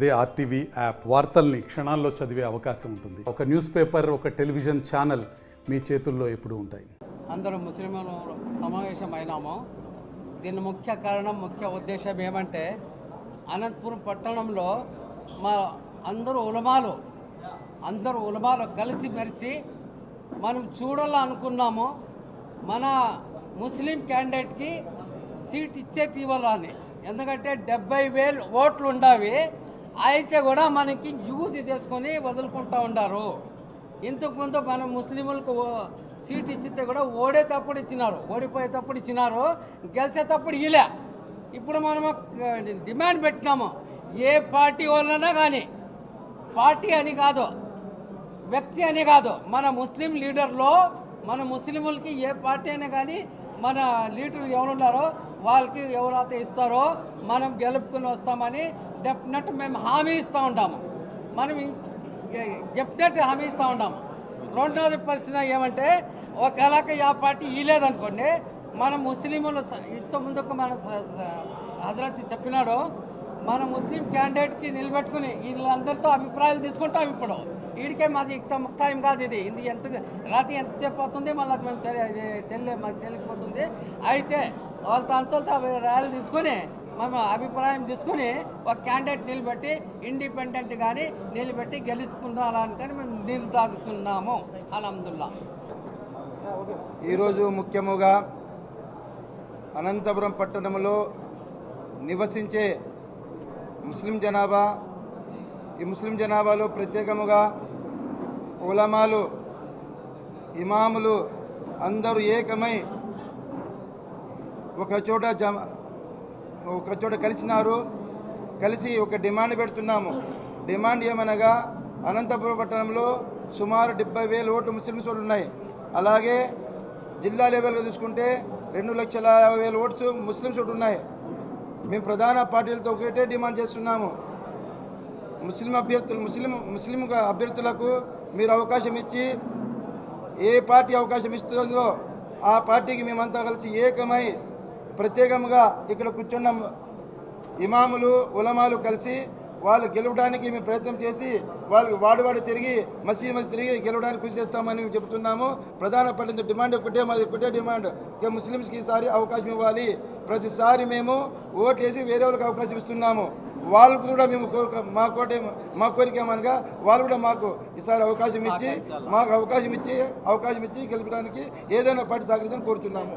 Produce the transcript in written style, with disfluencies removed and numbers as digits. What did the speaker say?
అదే RTV app వార్తల్ని క్షణాల్లో చదివే అవకాశం ఉంటుంది. ఒక న్యూస్ పేపర్, ఒక టెలివిజన్ ఛానల్ మీ చేతుల్లో ఎప్పుడూ ఉంటాయి. అందరూ ముస్లింలు సమావేశమైనాము. దీని ముఖ్య కారణం, ముఖ్య ఉద్దేశం ఏమంటే, అనంతపురం పట్టణంలో మా అందరూ ఉలమాలు కలిసి మెలిసి మనం చూడాలనుకున్నాము. మన ముస్లిం క్యాండిడేట్కి సీట్ ఇచ్చే తీవ్రాన్ని, ఎందుకంటే 70,000 ఓట్లు ఉండవి. అయితే కూడా మనకి యూది చేసుకొని వదులుకుంటూ ఉండారు. ఇంతకుముందు మన ముస్లింలకు సీట్ ఇచ్చితే కూడా ఓడేటప్పుడు ఇచ్చినారు, ఓడిపోయేటప్పుడు ఇచ్చినారు, గెలిచేటప్పుడు ఇలా. ఇప్పుడు మనము డిమాండ్ పెట్టినాము, ఏ పార్టీ వాళ్ళైనా కానీ, పార్టీ అని కాదు, వ్యక్తి అని కాదు, మన ముస్లిం లీడర్లో మన ముస్లింలకి ఏ పార్టీ అయినా కానీ మన లీడర్లు ఎవరున్నారో వాళ్ళకి ఎవరైతే ఇస్తారో మనం గెలుపుకుని వస్తామని డెఫినెట్ మేము హామీ ఇస్తూ ఉంటాము. మనం డెఫినెట్ హామీ ఇస్తూ ఉంటాము. రెండవది పరిస్థితి ఏమంటే, ఒకవేళ ఆ పార్టీ ఇలేదనుకోండి, మన ముస్లింలు ఇంతకుముందుకు మన హజరత్ చెప్పినాడు, మన ముస్లిం క్యాండిడేట్కి నిలబెట్టుకుని వీళ్ళందరితో అభిప్రాయాలు తీసుకుంటాం. ఇప్పుడు వీడికే మాది ముక్తాయం కాదు, ఇది ఎంత రాత్రి ఎంత చెప్పవుతుంది, మళ్ళీ అది మేము మాకు తెలియకపోతుంది. అయితే వాళ్ళ అంతలతో ర్యాలీ తీసుకొని మేము అభిప్రాయం తీసుకుని ఒక క్యాండిడేట్ నిలబెట్టి ఇండిపెండెంట్ కానీ నిలబెట్టి గెలుచుకుందామని కానీ మేము నిర్ధారించుకున్నాము. అల్హమ్దుల్లా. ఈరోజు ముఖ్యముగా అనంతపురం పట్టణంలో నివసించే ముస్లిం జనాభా, ఈ ముస్లిం జనాభాలో ప్రత్యేకముగా ఉలమాలు, ఇమాములు అందరూ ఏకమై ఒక చోట కలిసినారు. కలిసి ఒక డిమాండ్ పెడుతున్నాము. డిమాండ్ ఏమనగా, అనంతపురం పట్టణంలో సుమారు 70,000 ఓట్లు ముస్లిమ్స్ ఓట్లు ఉన్నాయి. అలాగే జిల్లా లెవెల్గా చూసుకుంటే 2,50,000 ఓట్స్ ముస్లిమ్స్ ఓట్లు ఉన్నాయి. మేము ప్రధాన పార్టీలతో ఒకటే డిమాండ్ చేస్తున్నాము, ముస్లిం అభ్యర్థులకు మీరు అవకాశం ఇచ్చి, ఏ పార్టీ అవకాశం ఇస్తుందో ఆ పార్టీకి మేమంతా కలిసి ఏకమై ప్రత్యేకంగా ఇక్కడ కూర్చున్న ఇమాములు, ఉలమాలు కలిసి వాళ్ళు గెలవడానికి మేము ప్రయత్నం చేసి వాళ్ళు వాడు తిరిగి మసీదు తిరిగి గెలవడానికి కృషి చేస్తామని మేము చెబుతున్నాము. ప్రధాన పట్టిన డిమాండ్ ఒకటే డిమాండ్, ఇక ముస్లిమ్స్కి ఈసారి అవకాశం ఇవ్వాలి. ప్రతిసారి మేము ఓటు వేసి వేరే వాళ్ళకి అవకాశం ఇస్తున్నాము. వాళ్ళకు కూడా మేము మా కోరిక ఏమనగా, వాళ్ళు కూడా మాకు ఈసారి అవకాశం ఇచ్చి గెలపడానికి ఏదైనా పార్టీ సహకరించాలని కోరుతున్నాము.